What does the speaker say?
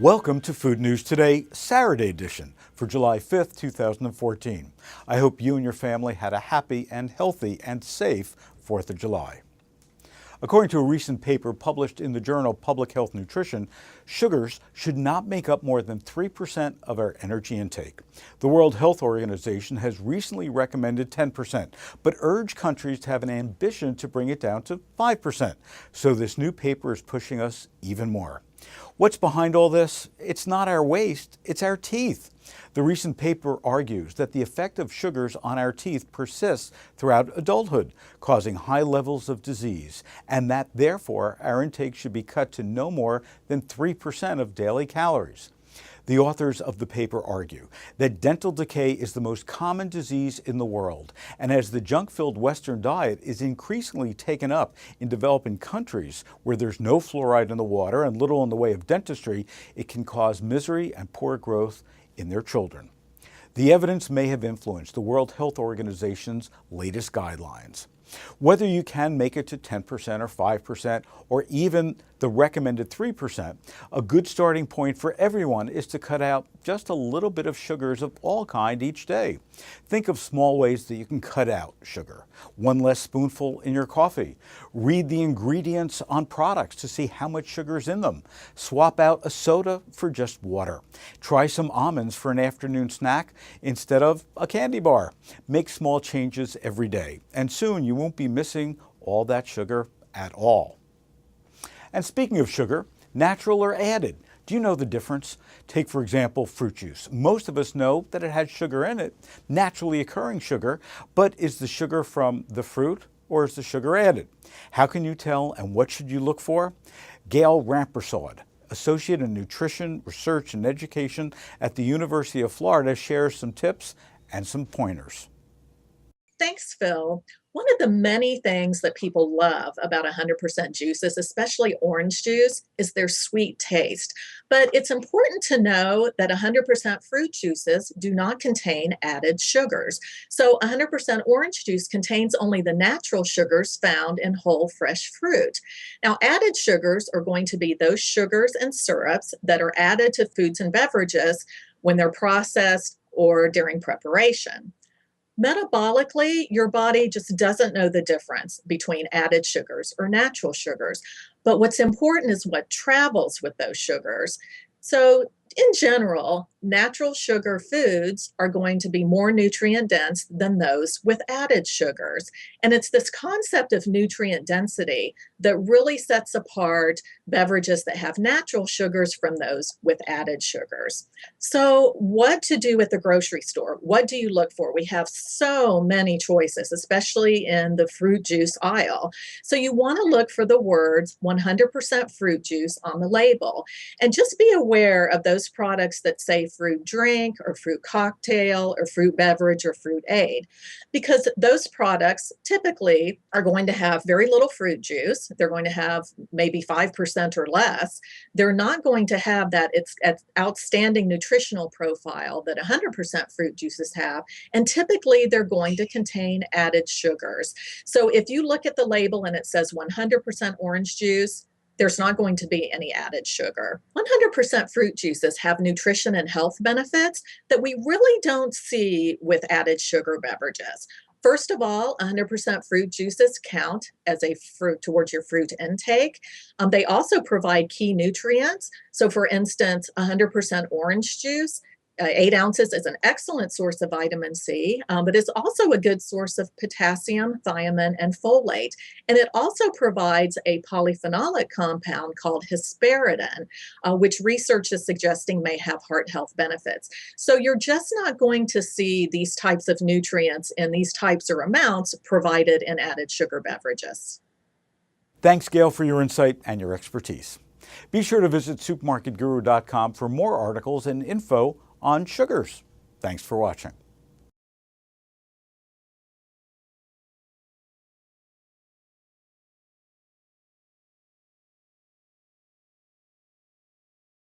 Welcome to Food News Today, Saturday edition for July 5th, 2014. I hope you and your family had a happy and healthy and safe 4th of July. According to a recent paper published in the journal Public Health Nutrition, sugars should not make up more than 3% of our energy intake. The World Health Organization has recently recommended 10%, but urged countries to have an ambition to bring it down to 5%. So this new paper is pushing us even more. What's behind all this? It's not our waste, it's our teeth. The recent paper argues that the effect of sugars on our teeth persists throughout adulthood, causing high levels of disease, and that therefore our intake should be cut to no more than 3% of daily calories. The authors of the paper argue that dental decay is the most common disease in the world, and as the junk-filled Western diet is increasingly taken up in developing countries where there's no fluoride in the water and little in the way of dentistry, it can cause misery and poor growth in their children. The evidence may have influenced the World Health Organization's latest guidelines. Whether you can make it to 10% or 5% or even the recommended 3%, a good starting point for everyone is to cut out just a little bit of sugars of all kinds each day. Think of small ways that you can cut out sugar. One less spoonful in your coffee. Read the ingredients on products to see how much sugar is in them. Swap out a soda for just water. Try some almonds for an afternoon snack instead of a candy bar. Make small changes every day, and soon you won't be missing all that sugar at all. And speaking of sugar, natural or added, do you know the difference? Take, for example, fruit juice. Most of us know that it has sugar in it, naturally occurring sugar, but is the sugar from the fruit or is the sugar added? How can you tell, and what should you look for? Gail Rampersad, Associate in Nutrition, Research and Education at the University of Florida, shares some tips and some pointers. Thanks, Phil. One of the many things that people love about 100% juices, especially orange juice, is their sweet taste. But it's important to know that 100% fruit juices do not contain added sugars. So 100% orange juice contains only the natural sugars found in whole fresh fruit. Now, added sugars are going to be those sugars and syrups that are added to foods and beverages when they're processed or during preparation. Metabolically, your body just doesn't know the difference between added sugars or natural sugars. But what's important is what travels with those sugars. So, in general, natural sugar foods are going to be more nutrient dense than those with added sugars. And it's this concept of nutrient density that really sets apart beverages that have natural sugars from those with added sugars. So, what to do at the grocery store? What do you look for? We have so many choices, especially in the fruit juice aisle. So, you want to look for the words 100% fruit juice on the label. And just be aware of those products that say fruit drink or fruit cocktail or fruit beverage or fruit aid, because those products typically are going to have very little fruit juice. They're going to have maybe 5% or less. They're not going to have that outstanding nutritional profile that 100% fruit juices have. And typically they're going to contain added sugars. So if you look at the label and it says 100% orange juice, there's not going to be any added sugar. 100% fruit juices have nutrition and health benefits that we really don't see with added sugar beverages. First of all, 100% fruit juices count as a fruit towards your fruit intake. They also provide key nutrients. So for instance, 100% orange juice, 8 ounces is an excellent source of vitamin C, but it's also a good source of potassium, thiamine, and folate. And it also provides a polyphenolic compound called hesperidin, which research is suggesting may have heart health benefits. So you're just not going to see these types of nutrients in these types or amounts provided in added sugar beverages. Thanks, Gail, for your insight and your expertise. Be sure to visit supermarketguru.com for more articles and info on sugars. Thanks for watching.